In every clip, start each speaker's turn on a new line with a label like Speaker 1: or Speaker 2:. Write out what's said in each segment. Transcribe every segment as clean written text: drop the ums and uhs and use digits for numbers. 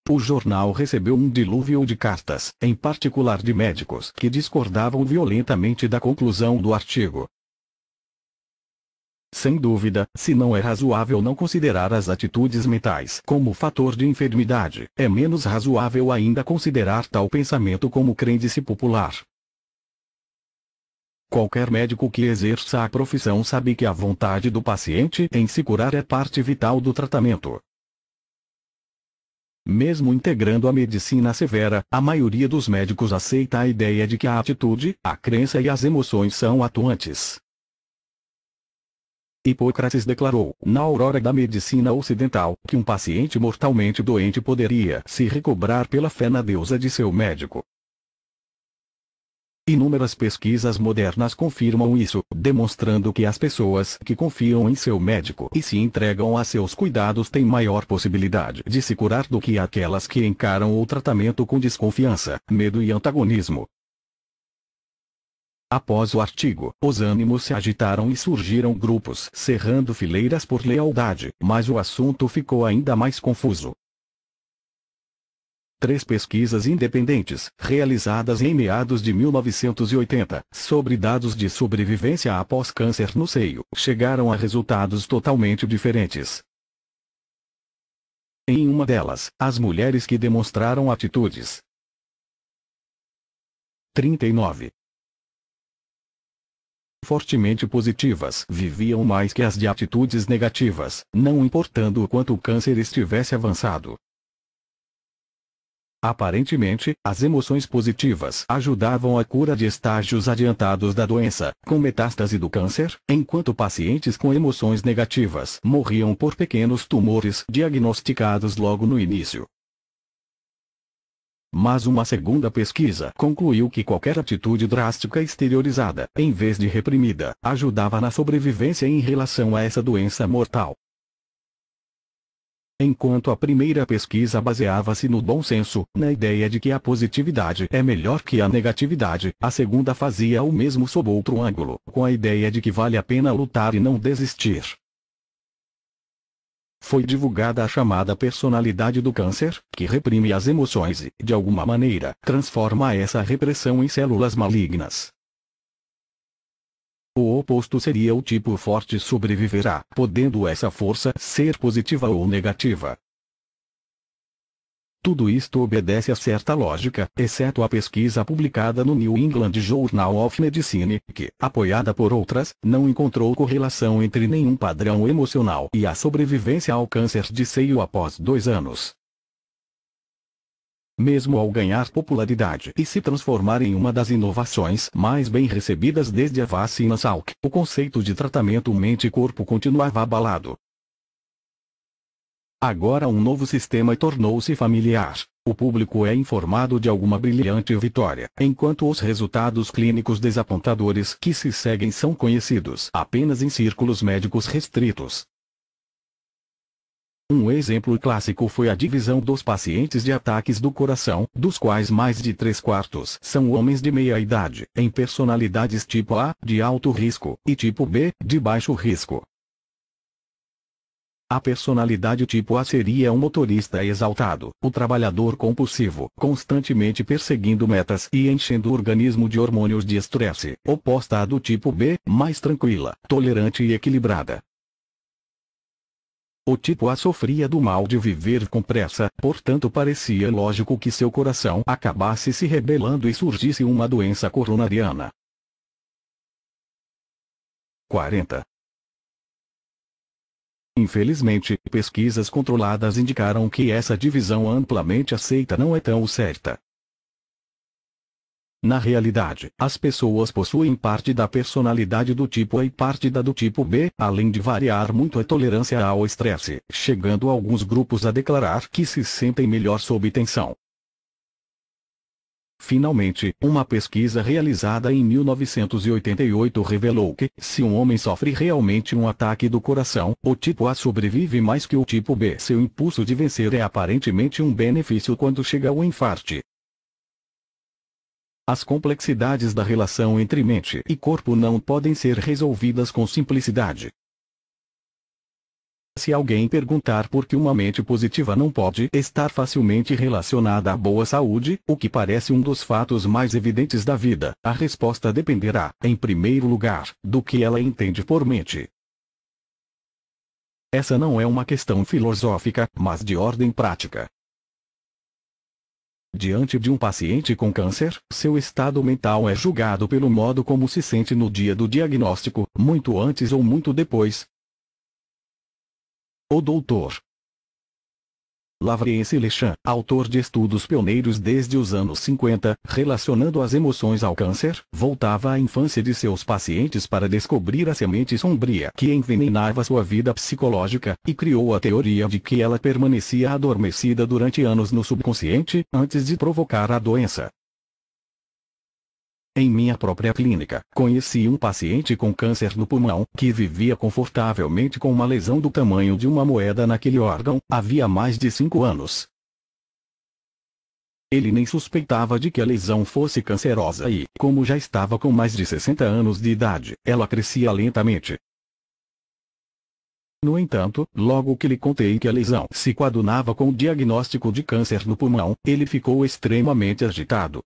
Speaker 1: O jornal recebeu um dilúvio de cartas, em particular de médicos que discordavam violentamente da conclusão do artigo. Sem dúvida, se não é razoável não considerar as atitudes mentais como fator de enfermidade, é menos razoável ainda considerar tal pensamento como crendice popular. Qualquer médico que exerça a profissão sabe que a vontade do paciente em se curar é parte vital do tratamento. Mesmo integrando a medicina severa, a maioria dos médicos aceita a ideia de que a atitude, a crença e as emoções são atuantes. Hipócrates declarou, na aurora da medicina ocidental, que um paciente mortalmente doente poderia se recobrar pela fé na deusa de seu médico. Inúmeras pesquisas modernas confirmam isso, demonstrando que as pessoas que confiam em seu médico e se entregam a seus cuidados têm maior possibilidade de se curar do que aquelas que encaram o tratamento com desconfiança, medo e antagonismo. Após o artigo, os ânimos se agitaram e surgiram grupos cerrando fileiras por lealdade, mas o assunto ficou ainda mais confuso. 3 pesquisas independentes, realizadas em meados de 1980, sobre dados de sobrevivência após câncer no seio, chegaram a resultados totalmente diferentes. Em uma delas, as mulheres que demonstraram atitudes 39 fortemente positivas viviam mais que as de atitudes negativas, não importando o quanto o câncer estivesse avançado. Aparentemente, as emoções positivas ajudavam a cura de estágios adiantados da doença, com metástase do câncer, enquanto pacientes com emoções negativas morriam por pequenos tumores diagnosticados logo no início. Mas uma segunda pesquisa concluiu que qualquer atitude drástica exteriorizada, em vez de reprimida, ajudava na sobrevivência em relação a essa doença mortal. Enquanto a primeira pesquisa baseava-se no bom senso, na ideia de que a positividade é melhor que a negatividade, a segunda fazia o mesmo sob outro ângulo, com a ideia de que vale a pena lutar e não desistir. Foi divulgada a chamada personalidade do câncer, que reprime as emoções e, de alguma maneira, transforma essa repressão em células malignas. O oposto seria o tipo forte sobreviverá, podendo essa força ser positiva ou negativa. Tudo isto obedece a certa lógica, exceto a pesquisa publicada no New England Journal of Medicine, que, apoiada por outras, não encontrou correlação entre nenhum padrão emocional e a sobrevivência ao câncer de seio após 2 anos. Mesmo ao ganhar popularidade e se transformar em uma das inovações mais bem recebidas desde a vacina Salk, o conceito de tratamento mente-corpo continuava abalado. Agora um novo sistema tornou-se familiar. O público é informado de alguma brilhante vitória, enquanto os resultados clínicos desapontadores que se seguem são conhecidos apenas em círculos médicos restritos. Um exemplo clássico foi a divisão dos pacientes de ataques do coração, dos quais mais de 3/4 são homens de meia idade, em personalidades tipo A, de alto risco, e tipo B, de baixo risco. A personalidade tipo A seria um motorista exaltado, o trabalhador compulsivo, constantemente perseguindo metas e enchendo o organismo de hormônios de estresse, oposta à do tipo B, mais tranquila, tolerante e equilibrada. O tipo A sofria do mal de viver com pressa, portanto parecia lógico que seu coração acabasse se rebelando e surgisse uma doença coronariana. 40. Infelizmente, pesquisas controladas indicaram que essa divisão amplamente aceita não é tão certa. Na realidade, as pessoas possuem parte da personalidade do tipo A e parte da do tipo B, além de variar muito a tolerância ao estresse, chegando alguns grupos a declarar que se sentem melhor sob tensão. Finalmente, uma pesquisa realizada em 1988 revelou que, se um homem sofre realmente um ataque do coração, o tipo A sobrevive mais que o tipo B. Seu impulso de vencer é aparentemente um benefício quando chega ao infarte. As complexidades da relação entre mente e corpo não podem ser resolvidas com simplicidade. Se alguém perguntar por que uma mente positiva não pode estar facilmente relacionada à boa saúde, o que parece um dos fatos mais evidentes da vida, a resposta dependerá, em primeiro lugar, do que ela entende por mente. Essa não é uma questão filosófica, mas de ordem prática. Diante de um paciente com câncer, seu estado mental é julgado pelo modo como se sente no dia do diagnóstico, muito antes ou muito depois. O Dr. Lawrence Lechan, autor de estudos pioneiros desde os anos 50, relacionando as emoções ao câncer, voltava à infância de seus pacientes para descobrir a semente sombria que envenenava sua vida psicológica, e criou a teoria de que ela permanecia adormecida durante anos no subconsciente, antes de provocar a doença. Em minha própria clínica, conheci um paciente com câncer no pulmão, que vivia confortavelmente com uma lesão do tamanho de uma moeda naquele órgão, havia mais de 5 anos. Ele nem suspeitava de que a lesão fosse cancerosa e, como já estava com mais de 60 anos de idade, ela crescia lentamente. No entanto, logo que lhe contei que a lesão se coadunava com o diagnóstico de câncer no pulmão, ele ficou extremamente agitado.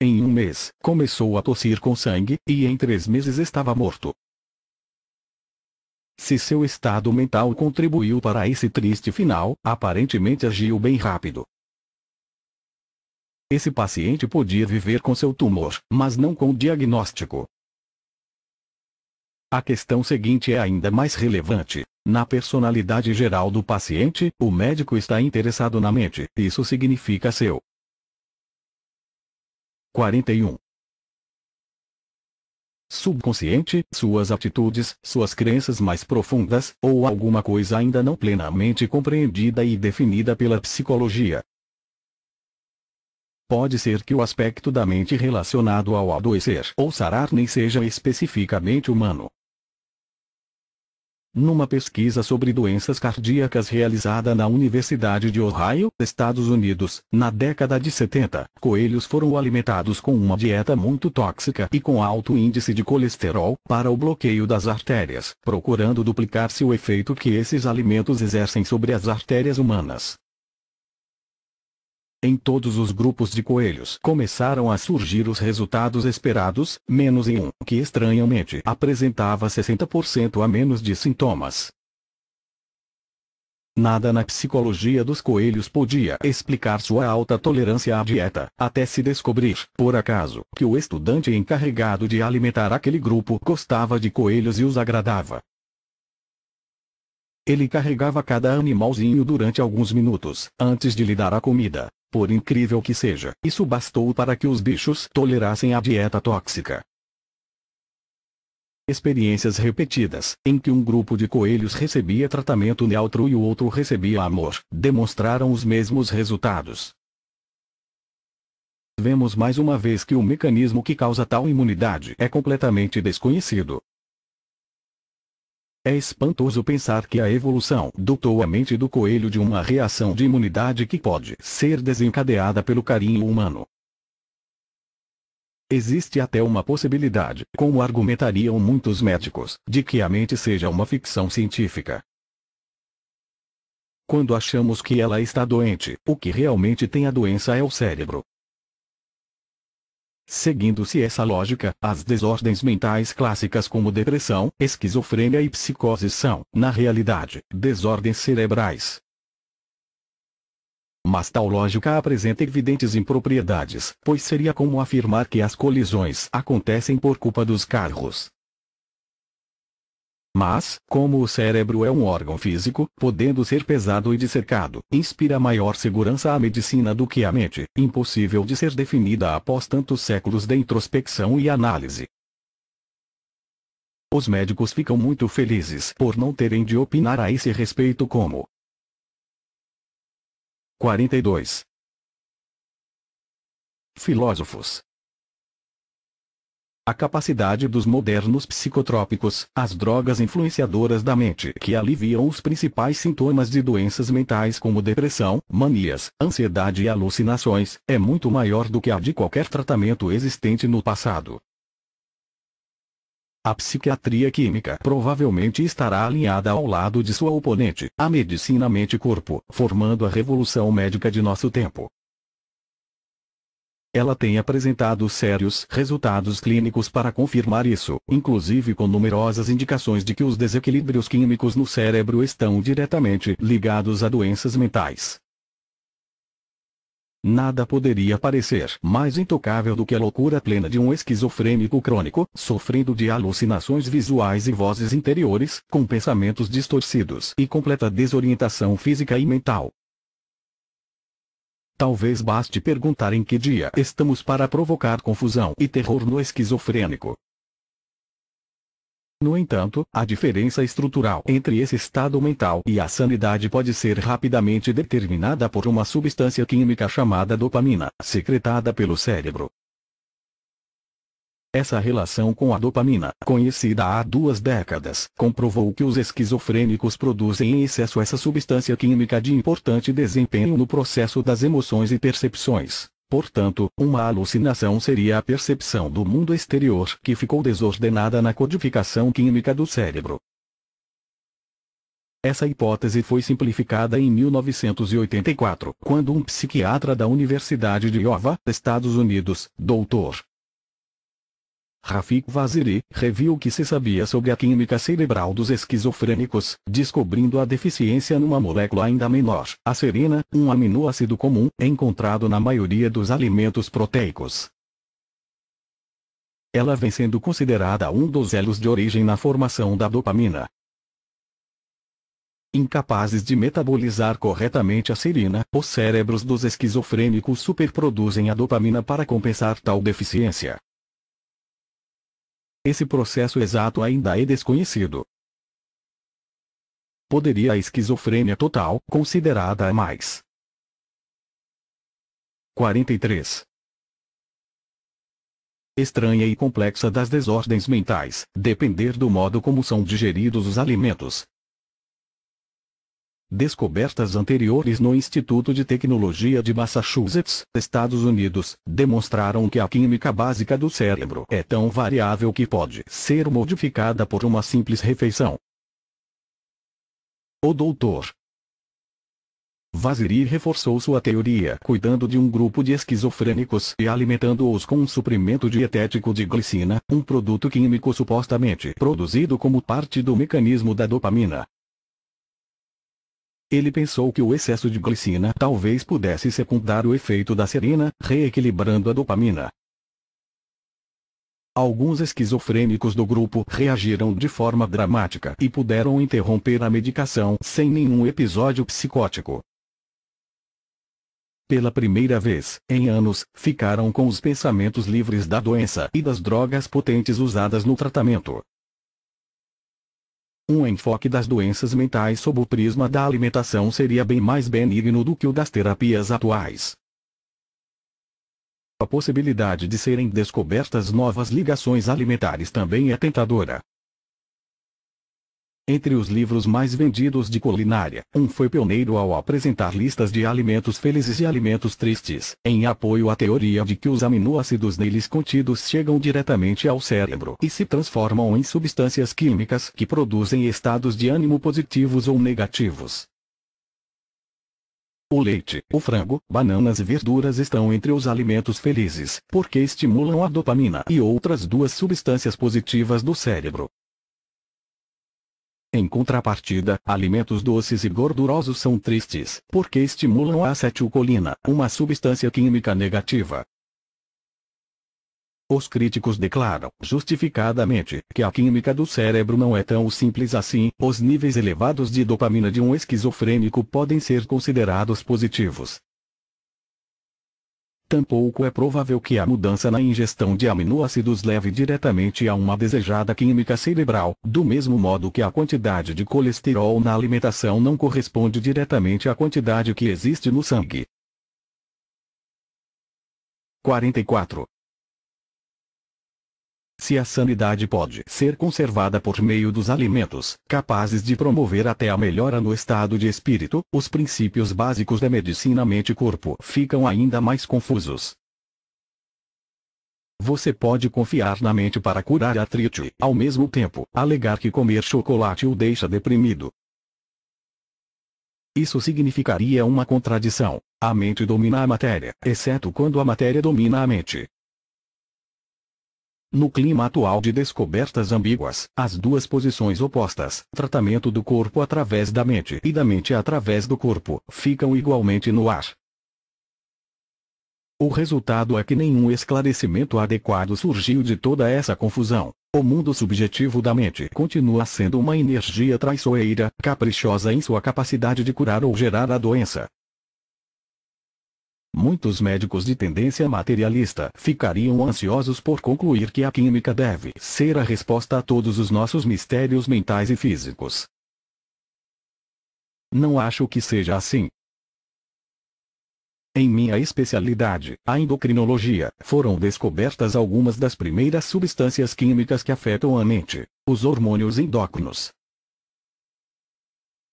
Speaker 1: Em um mês, começou a tossir com sangue, e em 3 meses estava morto. Se seu estado mental contribuiu para esse triste final, aparentemente agiu bem rápido. Esse paciente podia viver com seu tumor, mas não com o diagnóstico. A questão seguinte é ainda mais relevante. Na personalidade geral do paciente, o médico está interessado na mente, isso significa seu 41. Subconsciente, suas atitudes, suas crenças mais profundas, ou alguma coisa ainda não plenamente compreendida e definida pela psicologia. Pode ser que o aspecto da mente relacionado ao adoecer ou sarar nem seja especificamente humano. Numa pesquisa sobre doenças cardíacas realizada na Universidade de Ohio, Estados Unidos, na década de 70, coelhos foram alimentados com uma dieta muito tóxica e com alto índice de colesterol, para o bloqueio das artérias, procurando duplicar-se o efeito que esses alimentos exercem sobre as artérias humanas. Em todos os grupos de coelhos começaram a surgir os resultados esperados, menos em um, que estranhamente apresentava 60% a menos de sintomas. Nada na psicologia dos coelhos podia explicar sua alta tolerância à dieta, até se descobrir, por acaso, que o estudante encarregado de alimentar aquele grupo gostava de coelhos e os agradava. Ele carregava cada animalzinho durante alguns minutos, antes de lhe dar a comida. Por incrível que seja, isso bastou para que os bichos tolerassem a dieta tóxica. Experiências repetidas, em que um grupo de coelhos recebia tratamento neutro e o outro recebia amor, demonstraram os mesmos resultados. Vemos mais uma vez que o mecanismo que causa tal imunidade é completamente desconhecido. É espantoso pensar que a evolução dotou a mente do coelho de uma reação de imunidade que pode ser desencadeada pelo carinho humano. Existe até uma possibilidade, como argumentariam muitos médicos, de que a mente seja uma ficção científica. Quando achamos que ela está doente, o que realmente tem a doença é o cérebro. Seguindo-se essa lógica, as desordens mentais clássicas como depressão, esquizofrênia e psicose são, na realidade, desordens cerebrais. Mas tal lógica apresenta evidentes impropriedades, pois seria como afirmar que as colisões acontecem por culpa dos carros. Mas, como o cérebro é um órgão físico, podendo ser pesado e dissecado, inspira maior segurança à medicina do que a mente, impossível de ser definida após tantos séculos de introspecção e análise. Os médicos ficam muito felizes por não terem de opinar a esse respeito como 42. Filósofos. A capacidade dos modernos psicotrópicos, as drogas influenciadoras da mente que aliviam os principais sintomas de doenças mentais como depressão, manias, ansiedade e alucinações, é muito maior do que a de qualquer tratamento existente no passado. A psiquiatria química provavelmente estará alinhada ao lado de sua oponente, a medicina mente-corpo, formando a revolução médica de nosso tempo. Ela tem apresentado sérios resultados clínicos para confirmar isso, inclusive com numerosas indicações de que os desequilíbrios químicos no cérebro estão diretamente ligados a doenças mentais. Nada poderia parecer mais intocável do que a loucura plena de um esquizofrênico crônico, sofrendo de alucinações visuais e vozes interiores, com pensamentos distorcidos e completa desorientação física e mental. Talvez baste perguntar em que dia estamos para provocar confusão e terror no esquizofrênico. No entanto, a diferença estrutural entre esse estado mental e a sanidade pode ser rapidamente determinada por uma substância química chamada dopamina, secretada pelo cérebro. Essa relação com a dopamina, conhecida há 2 décadas, comprovou que os esquizofrênicos produzem em excesso essa substância química de importante desempenho no processo das emoções e percepções. Portanto, uma alucinação seria a percepção do mundo exterior que ficou desordenada na codificação química do cérebro. Essa hipótese foi simplificada em 1984, quando um psiquiatra da Universidade de Iowa, Estados Unidos, Dr. Rafik Vaziri, reviu o que se sabia sobre a química cerebral dos esquizofrênicos, descobrindo a deficiência numa molécula ainda menor, a serina, um aminoácido comum, encontrado na maioria dos alimentos proteicos. Ela vem sendo considerada um dos elos de origem na formação da dopamina. Incapazes de metabolizar corretamente a serina, os cérebros dos esquizofrênicos superproduzem a dopamina para compensar tal deficiência. Esse processo exato ainda é desconhecido. Poderia a esquizofrênia total, considerada a mais 43 estranha e complexa das desordens mentais, depender do modo como são digeridos os alimentos. Descobertas anteriores no Instituto de Tecnologia de Massachusetts, Estados Unidos, demonstraram que a química básica do cérebro é tão variável que pode ser modificada por uma simples refeição. O Dr. Vaziri reforçou sua teoria cuidando de um grupo de esquizofrênicos e alimentando-os com um suprimento dietético de glicina, um produto químico supostamente produzido como parte do mecanismo da dopamina. Ele pensou que o excesso de glicina talvez pudesse secundar o efeito da serina, reequilibrando a dopamina. Alguns esquizofrênicos do grupo reagiram de forma dramática e puderam interromper a medicação sem nenhum episódio psicótico. Pela primeira vez, em anos, ficaram com os pensamentos livres da doença e das drogas potentes usadas no tratamento. Um enfoque das doenças mentais sob o prisma da alimentação seria bem mais benigno do que o das terapias atuais. A possibilidade de serem descobertas novas ligações alimentares também é tentadora. Entre os livros mais vendidos de culinária, um foi pioneiro ao apresentar listas de alimentos felizes e alimentos tristes, em apoio à teoria de que os aminoácidos neles contidos chegam diretamente ao cérebro e se transformam em substâncias químicas que produzem estados de ânimo positivos ou negativos. O leite, o frango, bananas e verduras estão entre os alimentos felizes, porque estimulam a dopamina e outras 2 substâncias positivas do cérebro. Em contrapartida, alimentos doces e gordurosos são tristes, porque estimulam a acetilcolina, uma substância química negativa. Os críticos declaram, justificadamente, que a química do cérebro não é tão simples assim. Os níveis elevados de dopamina de um esquizofrênico podem ser considerados positivos. Tampouco é provável que a mudança na ingestão de aminoácidos leve diretamente a uma desejada química cerebral, do mesmo modo que a quantidade de colesterol na alimentação não corresponde diretamente à quantidade que existe no sangue. 44. Se a sanidade pode ser conservada por meio dos alimentos, capazes de promover até a melhora no estado de espírito, os princípios básicos da medicina mente-corpo ficam ainda mais confusos. Você pode confiar na mente para curar artrite, ao mesmo tempo, alegar que comer chocolate o deixa deprimido. Isso significaria uma contradição. A mente domina a matéria, exceto quando a matéria domina a mente. No clima atual de descobertas ambíguas, as duas posições opostas, tratamento do corpo através da mente e da mente através do corpo, ficam igualmente no ar. O resultado é que nenhum esclarecimento adequado surgiu de toda essa confusão. O mundo subjetivo da mente continua sendo uma energia traiçoeira, caprichosa em sua capacidade de curar ou gerar a doença. Muitos médicos de tendência materialista ficariam ansiosos por concluir que a química deve ser a resposta a todos os nossos mistérios mentais e físicos. Não acho que seja assim. Em minha especialidade, a endocrinologia, foram descobertas algumas das primeiras substâncias químicas que afetam a mente, os hormônios endócrinos.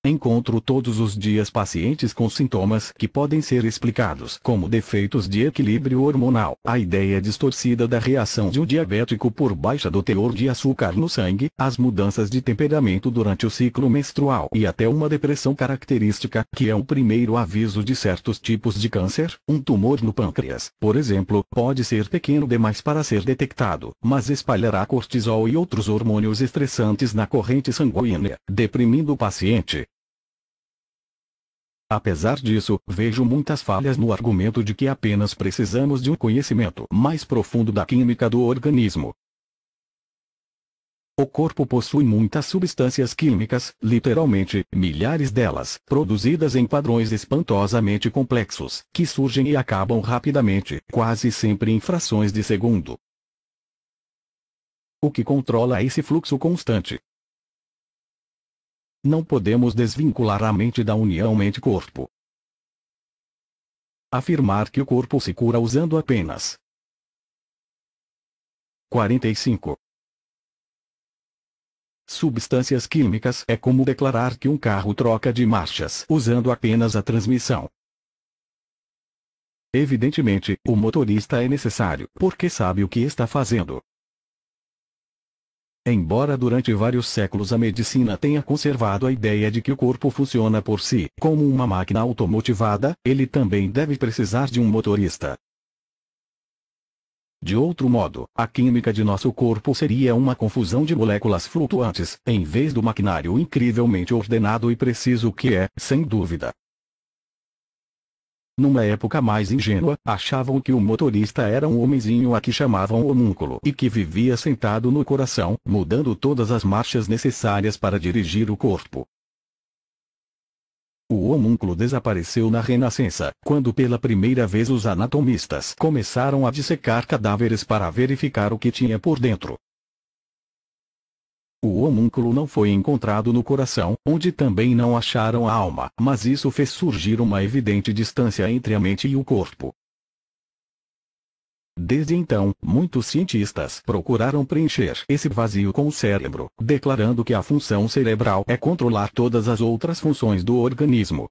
Speaker 1: Encontro todos os dias pacientes com sintomas que podem ser explicados como defeitos de equilíbrio hormonal, a ideia distorcida da reação de um diabético por baixa do teor de açúcar no sangue, as mudanças de temperamento durante o ciclo menstrual e até uma depressão característica, que é o primeiro aviso de certos tipos de câncer. Um tumor no pâncreas, por exemplo, pode ser pequeno demais para ser detectado, mas espalhará cortisol e outros hormônios estressantes na corrente sanguínea, deprimindo o paciente. Apesar disso, vejo muitas falhas no argumento de que apenas precisamos de um conhecimento mais profundo da química do organismo. O corpo possui muitas substâncias químicas, literalmente, milhares delas, produzidas em padrões espantosamente complexos, que surgem e acabam rapidamente, quase sempre em frações de segundo. O que controla esse fluxo constante? Não podemos desvincular a mente da união mente-corpo. Afirmar que o corpo se cura usando apenas 45 substâncias químicas é como declarar que um carro troca de marchas usando apenas a transmissão. Evidentemente, o motorista é necessário, porque sabe o que está fazendo. Embora durante vários séculos a medicina tenha conservado a ideia de que o corpo funciona por si, como uma máquina automotivada, ele também deve precisar de um motorista. De outro modo, a química de nosso corpo seria uma confusão de moléculas flutuantes, em vez do maquinário incrivelmente ordenado e preciso que é, sem dúvida. Numa época mais ingênua, achavam que o motorista era um homenzinho a que chamavam homúnculo e que vivia sentado no coração, mudando todas as marchas necessárias para dirigir o corpo. O homúnculo desapareceu na Renascença, quando pela primeira vez os anatomistas começaram a dissecar cadáveres para verificar o que tinha por dentro. O homúnculo não foi encontrado no coração, onde também não acharam a alma, mas isso fez surgir uma evidente distância entre a mente e o corpo. Desde então, muitos cientistas procuraram preencher esse vazio com o cérebro, declarando que a função cerebral é controlar todas as outras funções do organismo.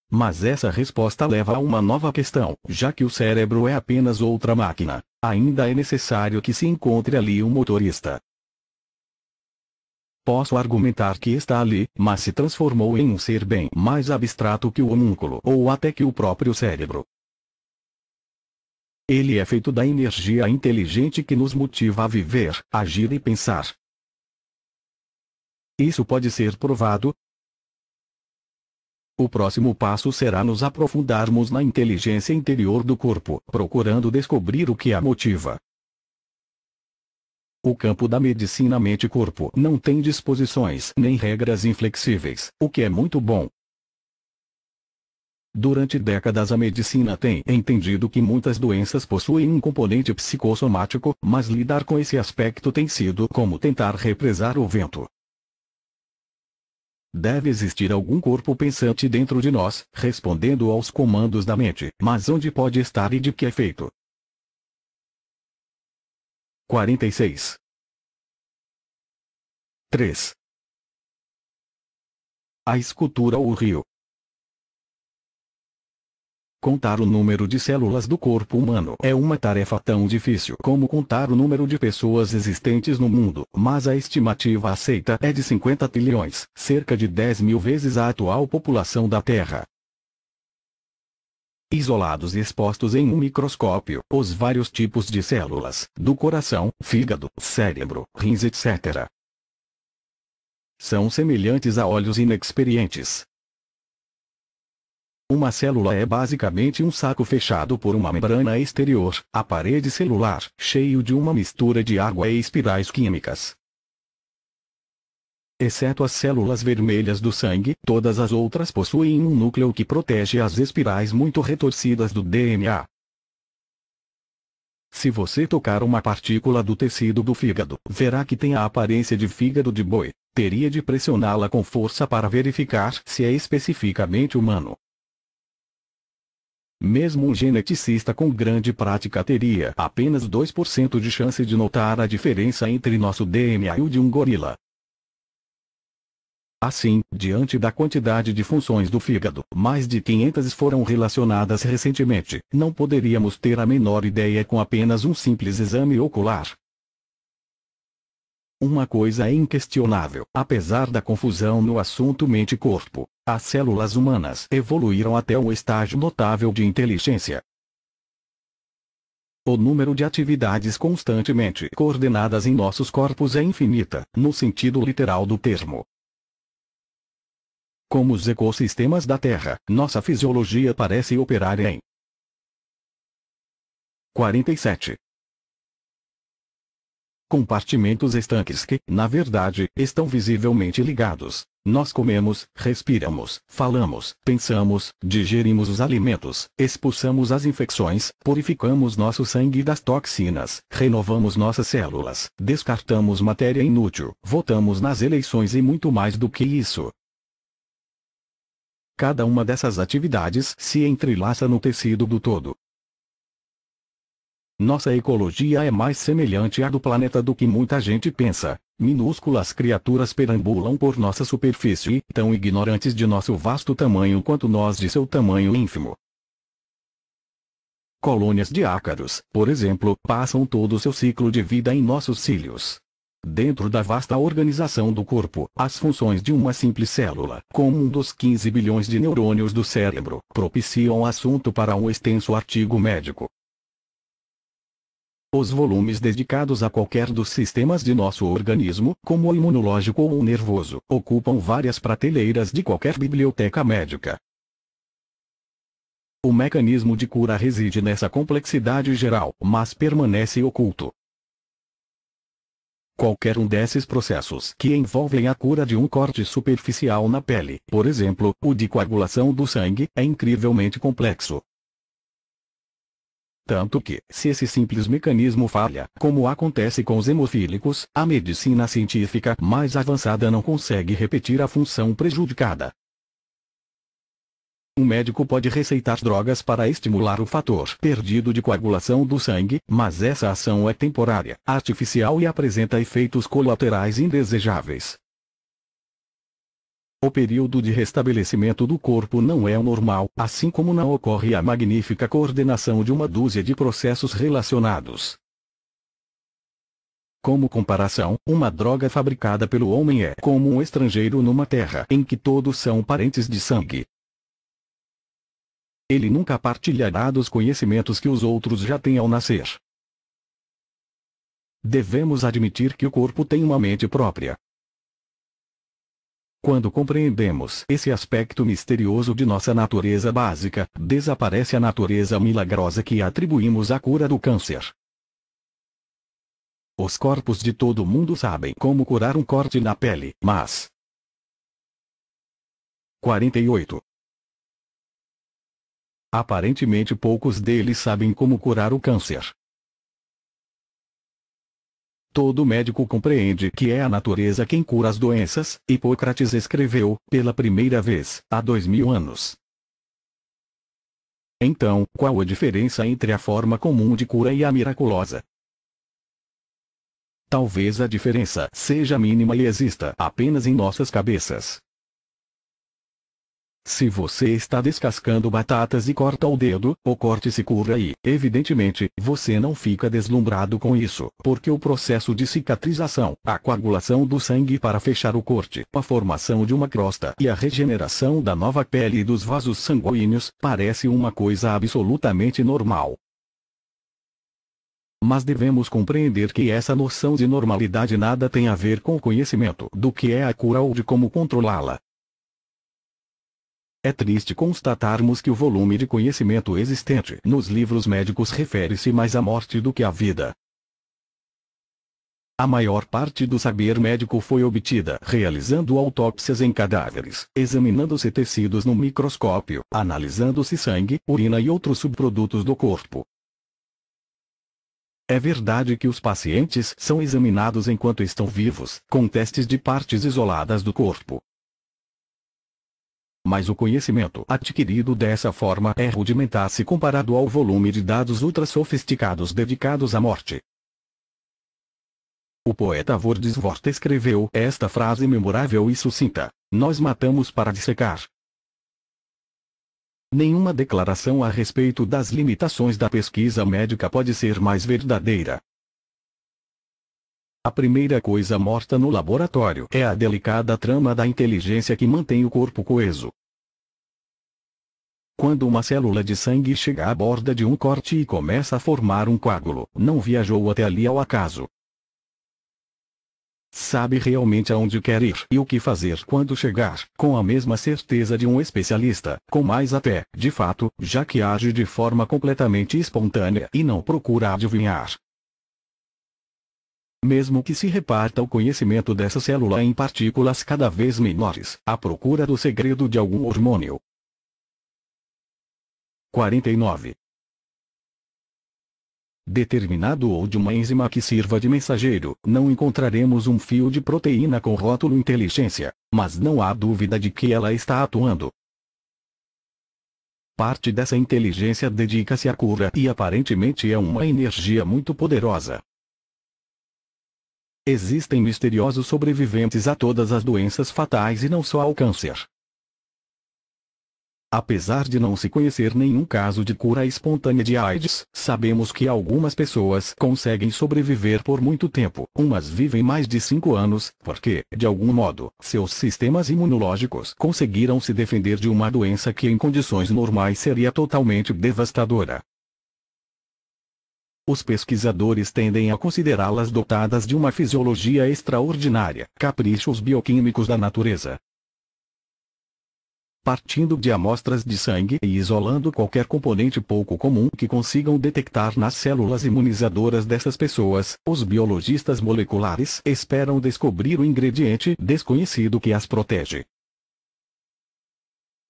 Speaker 1: Mas essa resposta leva a uma nova questão, já que o cérebro é apenas outra máquina, ainda é necessário que se encontre ali um motorista. Posso argumentar que está ali, mas se transformou em um ser bem mais abstrato que o homúnculo ou até que o próprio cérebro. Ele é feito da energia inteligente que nos motiva a viver, agir e pensar. Isso pode ser provado? O próximo passo será nos aprofundarmos na inteligência interior do corpo, procurando descobrir o que a motiva. O campo da medicina mente-corpo não tem disposições nem regras inflexíveis, o que é muito bom. Durante décadas a medicina tem entendido que muitas doenças possuem um componente psicossomático, mas lidar com esse aspecto tem sido como tentar represar o vento. Deve existir algum corpo pensante dentro de nós, respondendo aos comandos da mente, mas onde pode estar e de que é feito? 46. 3. A escultura ou o rio. Contar o número de células do corpo humano é uma tarefa tão difícil como contar o número de pessoas existentes no mundo, mas a estimativa aceita é de 50 trilhões, cerca de 10.000 vezes a atual população da Terra. Isolados e expostos em um microscópio, os vários tipos de células, do coração, fígado, cérebro, rins etc. são semelhantes a olhos inexperientes. Uma célula é basicamente um saco fechado por uma membrana exterior, a parede celular, cheio de uma mistura de água e espirais químicas. Exceto as células vermelhas do sangue, todas as outras possuem um núcleo que protege as espirais muito retorcidas do DNA. Se você tocar uma partícula do tecido do fígado, verá que tem a aparência de fígado de boi. Teria de pressioná-la com força para verificar se é especificamente humano. Mesmo um geneticista com grande prática teria apenas 2% de chance de notar a diferença entre nosso DNA e o de um gorila. Assim, diante da quantidade de funções do fígado, mais de 500 foram relacionadas recentemente, não poderíamos ter a menor ideia com apenas um simples exame ocular. Uma coisa é inquestionável, apesar da confusão no assunto mente-corpo, as células humanas evoluíram até um estágio notável de inteligência. O número de atividades constantemente coordenadas em nossos corpos é infinita, no sentido literal do termo. Como os ecossistemas da Terra, nossa fisiologia parece operar em 47 compartimentos estanques que, na verdade, estão visivelmente ligados. Nós comemos, respiramos, falamos, pensamos, digerimos os alimentos, expulsamos as infecções, purificamos nosso sangue das toxinas, renovamos nossas células, descartamos matéria inútil, votamos nas eleições e muito mais do que isso. Cada uma dessas atividades se entrelaça no tecido do todo. Nossa ecologia é mais semelhante à do planeta do que muita gente pensa. Minúsculas criaturas perambulam por nossa superfície, tão ignorantes de nosso vasto tamanho quanto nós de seu tamanho ínfimo. Colônias de ácaros, por exemplo, passam todo o seu ciclo de vida em nossos cílios. Dentro da vasta organização do corpo, as funções de uma simples célula, como um dos 15 bilhões de neurônios do cérebro, propiciam assunto para um extenso artigo médico. Os volumes dedicados a qualquer dos sistemas de nosso organismo, como o imunológico ou o nervoso, ocupam várias prateleiras de qualquer biblioteca médica. O mecanismo de cura reside nessa complexidade geral, mas permanece oculto. Qualquer um desses processos que envolvem a cura de um corte superficial na pele, por exemplo, o de coagulação do sangue, é incrivelmente complexo. Tanto que, se esse simples mecanismo falha, como acontece com os hemofílicos, a medicina científica mais avançada não consegue repetir a função prejudicada. Um médico pode receitar drogas para estimular o fator perdido de coagulação do sangue, mas essa ação é temporária, artificial e apresenta efeitos colaterais indesejáveis. O período de restabelecimento do corpo não é o normal, assim como não ocorre a magnífica coordenação de uma dúzia de processos relacionados. Como comparação, uma droga fabricada pelo homem é como um estrangeiro numa terra em que todos são parentes de sangue. Ele nunca partilhará dos conhecimentos que os outros já têm ao nascer. Devemos admitir que o corpo tem uma mente própria. Quando compreendemos esse aspecto misterioso de nossa natureza básica, desaparece a natureza milagrosa que atribuímos à cura do câncer. Os corpos de todo mundo sabem como curar um corte na pele, mas 48. Aparentemente poucos deles sabem como curar o câncer. Todo médico compreende que é a natureza quem cura as doenças, Hipócrates escreveu, pela primeira vez, há 2000 anos. Então, qual a diferença entre a forma comum de cura e a miraculosa? Talvez a diferença seja mínima e exista apenas em nossas cabeças. Se você está descascando batatas e corta o dedo, o corte se cura e, evidentemente, você não fica deslumbrado com isso, porque o processo de cicatrização, a coagulação do sangue para fechar o corte, a formação de uma crosta e a regeneração da nova pele e dos vasos sanguíneos, parece uma coisa absolutamente normal. Mas devemos compreender que essa noção de normalidade nada tem a ver com o conhecimento do que é a cura ou de como controlá-la. É triste constatarmos que o volume de conhecimento existente nos livros médicos refere-se mais à morte do que à vida. A maior parte do saber médico foi obtida realizando autópsias em cadáveres, examinando-se tecidos no microscópio, analisando-se sangue, urina e outros subprodutos do corpo. É verdade que os pacientes são examinados enquanto estão vivos, com testes de partes isoladas do corpo. Mas o conhecimento adquirido dessa forma é rudimentar se comparado ao volume de dados ultra sofisticados dedicados à morte. O poeta Wordsworth escreveu esta frase memorável e sucinta: "Nós matamos para dissecar." Nenhuma declaração a respeito das limitações da pesquisa médica pode ser mais verdadeira. A primeira coisa morta no laboratório é a delicada trama da inteligência que mantém o corpo coeso. Quando uma célula de sangue chega à borda de um corte e começa a formar um coágulo, não viajou até ali ao acaso. Sabe realmente aonde quer ir e o que fazer quando chegar, com a mesma certeza de um especialista, com mais até, de fato, já que age de forma completamente espontânea e não procura adivinhar. Mesmo que se reparta o conhecimento dessa célula em partículas cada vez menores, à procura do segredo de algum hormônio. 49. Determinado ou de uma enzima que sirva de mensageiro, não encontraremos um fio de proteína com rótulo inteligência, mas não há dúvida de que ela está atuando. Parte dessa inteligência dedica-se à cura e aparentemente é uma energia muito poderosa. Existem misteriosos sobreviventes a todas as doenças fatais e não só ao câncer. Apesar de não se conhecer nenhum caso de cura espontânea de AIDS, sabemos que algumas pessoas conseguem sobreviver por muito tempo. Umas vivem mais de 5 anos, porque, de algum modo, seus sistemas imunológicos conseguiram se defender de uma doença que em condições normais seria totalmente devastadora. Os pesquisadores tendem a considerá-las dotadas de uma fisiologia extraordinária, caprichos bioquímicos da natureza. Partindo de amostras de sangue e isolando qualquer componente pouco comum que consigam detectar nas células imunizadoras dessas pessoas, os biologistas moleculares esperam descobrir o ingrediente desconhecido que as protege.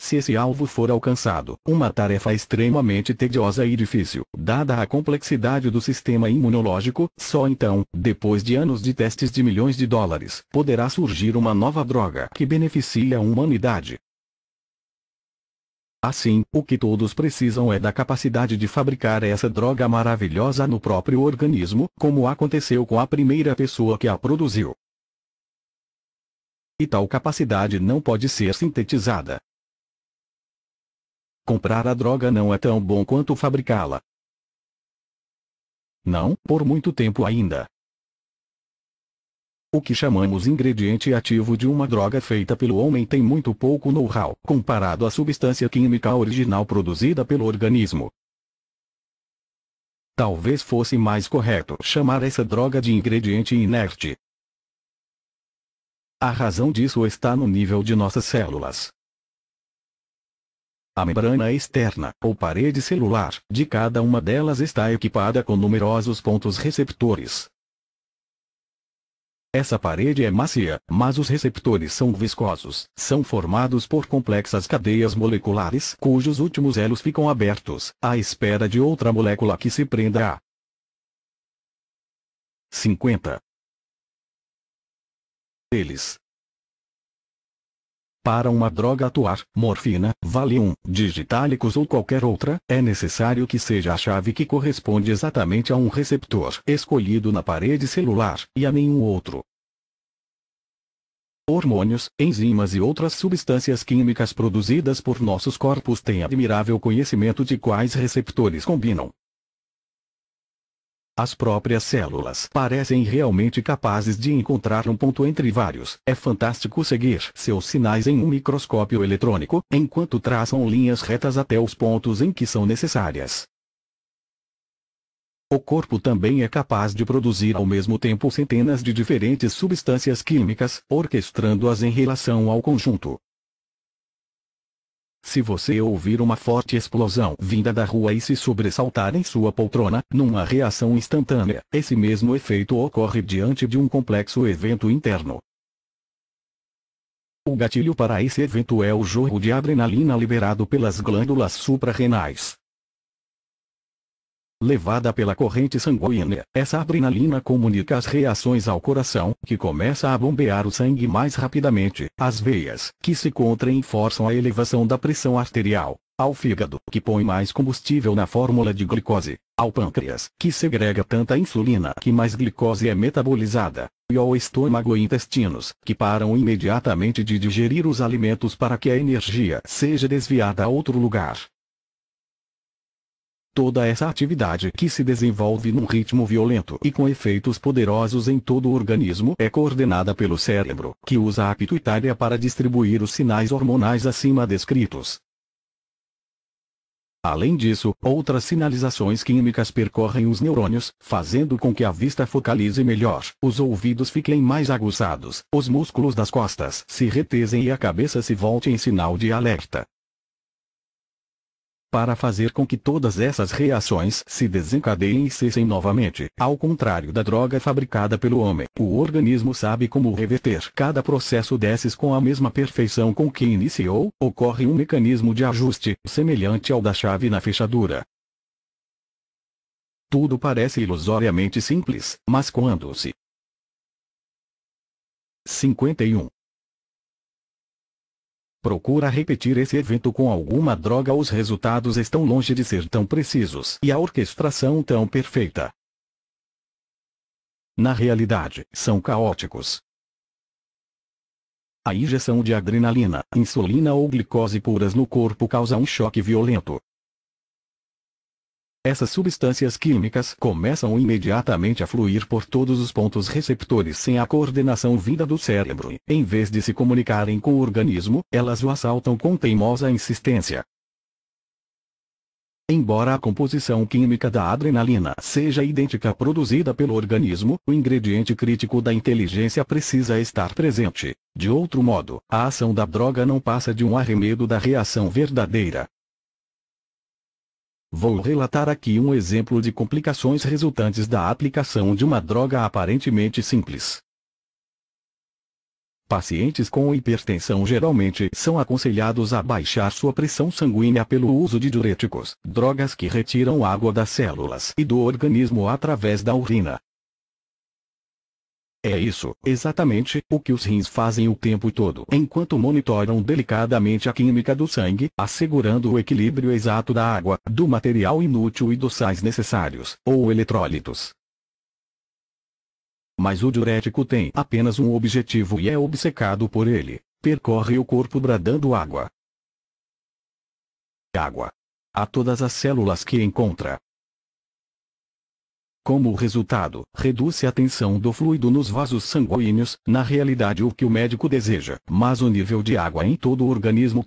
Speaker 1: Se esse alvo for alcançado, uma tarefa extremamente tediosa e difícil, dada a complexidade do sistema imunológico, só então, depois de anos de testes de milhões de dólares, poderá surgir uma nova droga que beneficie a humanidade. Assim, o que todos precisam é da capacidade de fabricar essa droga maravilhosa no próprio organismo, como aconteceu com a primeira pessoa que a produziu. E tal capacidade não pode ser sintetizada. Comprar a droga não é tão bom quanto fabricá-la. Não, por muito tempo ainda. O que chamamos ingrediente ativo de uma droga feita pelo homem tem muito pouco know-how, comparado à substância química original produzida pelo organismo. Talvez fosse mais correto chamar essa droga de ingrediente inerte. A razão disso está no nível de nossas células. A membrana externa, ou parede celular, de cada uma delas está equipada com numerosos pontos receptores. Essa parede é macia, mas os receptores são viscosos, são formados por complexas cadeias moleculares cujos últimos elos ficam abertos, à espera de outra molécula que se prenda a. 50. Eles. Para uma droga atuar, morfina, Valium, digitálicos ou qualquer outra, é necessário que seja a chave que corresponde exatamente a um receptor escolhido na parede celular, e a nenhum outro. hormônios, enzimas e outras substâncias químicas produzidas por nossos corpos têm admirável conhecimento de quais receptores combinam. As próprias células parecem realmente capazes de encontrar um ponto entre vários. É fantástico seguir seus sinais em um microscópio eletrônico, enquanto traçam linhas retas até os pontos em que são necessárias. O corpo também é capaz de produzir ao mesmo tempo centenas de diferentes substâncias químicas, orquestrando-as em relação ao conjunto. Se você ouvir uma forte explosão vinda da rua e se sobressaltar em sua poltrona, numa reação instantânea, esse mesmo efeito ocorre diante de um complexo evento interno. O gatilho para esse evento é o jorro de adrenalina liberado pelas glândulas suprarrenais. Levada pela corrente sanguínea, essa adrenalina comunica as reações ao coração, que começa a bombear o sangue mais rapidamente, às veias, que se contraem e forçam a elevação da pressão arterial, ao fígado, que põe mais combustível na fórmula de glicose, ao pâncreas, que segrega tanta insulina que mais glicose é metabolizada, e ao estômago e intestinos, que param imediatamente de digerir os alimentos para que a energia seja desviada a outro lugar. Toda essa atividade que se desenvolve num ritmo violento e com efeitos poderosos em todo o organismo é coordenada pelo cérebro, que usa a pituitária para distribuir os sinais hormonais acima descritos. Além disso, outras sinalizações químicas percorrem os neurônios, fazendo com que a vista focalize melhor, os ouvidos fiquem mais aguçados, os músculos das costas se retesem e a cabeça se volte em sinal de alerta. Para fazer com que todas essas reações se desencadeiem e cessem novamente, ao contrário da droga fabricada pelo homem, o organismo sabe como reverter cada processo desses com a mesma perfeição com que iniciou. Ocorre um mecanismo de ajuste, semelhante ao da chave na fechadura. Tudo parece ilusoriamente simples, mas quando se 51. Procura repetir esse evento com alguma droga, os resultados estão longe de ser tão precisos e a orquestração tão perfeita. Na realidade, são caóticos. A injeção de adrenalina, insulina ou glicose puras no corpo causa um choque violento. Essas substâncias químicas começam imediatamente a fluir por todos os pontos receptores sem a coordenação vinda do cérebro e, em vez de se comunicarem com o organismo, elas o assaltam com teimosa insistência. Embora a composição química da adrenalina seja idêntica à produzida pelo organismo, o ingrediente crítico da inteligência precisa estar presente. De outro modo, a ação da droga não passa de um arremedo da reação verdadeira. Vou relatar aqui um exemplo de complicações resultantes da aplicação de uma droga aparentemente simples. Pacientes com hipertensão geralmente são aconselhados a baixar sua pressão sanguínea pelo uso de diuréticos, drogas que retiram água das células e do organismo através da urina. É isso, exatamente, o que os rins fazem o tempo todo, enquanto monitoram delicadamente a química do sangue, assegurando o equilíbrio exato da água, do material inútil e dos sais necessários, ou eletrólitos. Mas o diurético tem apenas um objetivo e é obcecado por ele: percorre o corpo bradando água. Água. A todas as células que encontra. Como resultado, reduz-se a tensão do fluido nos vasos sanguíneos, na realidade o que o médico deseja, mas o nível de água em todo o organismo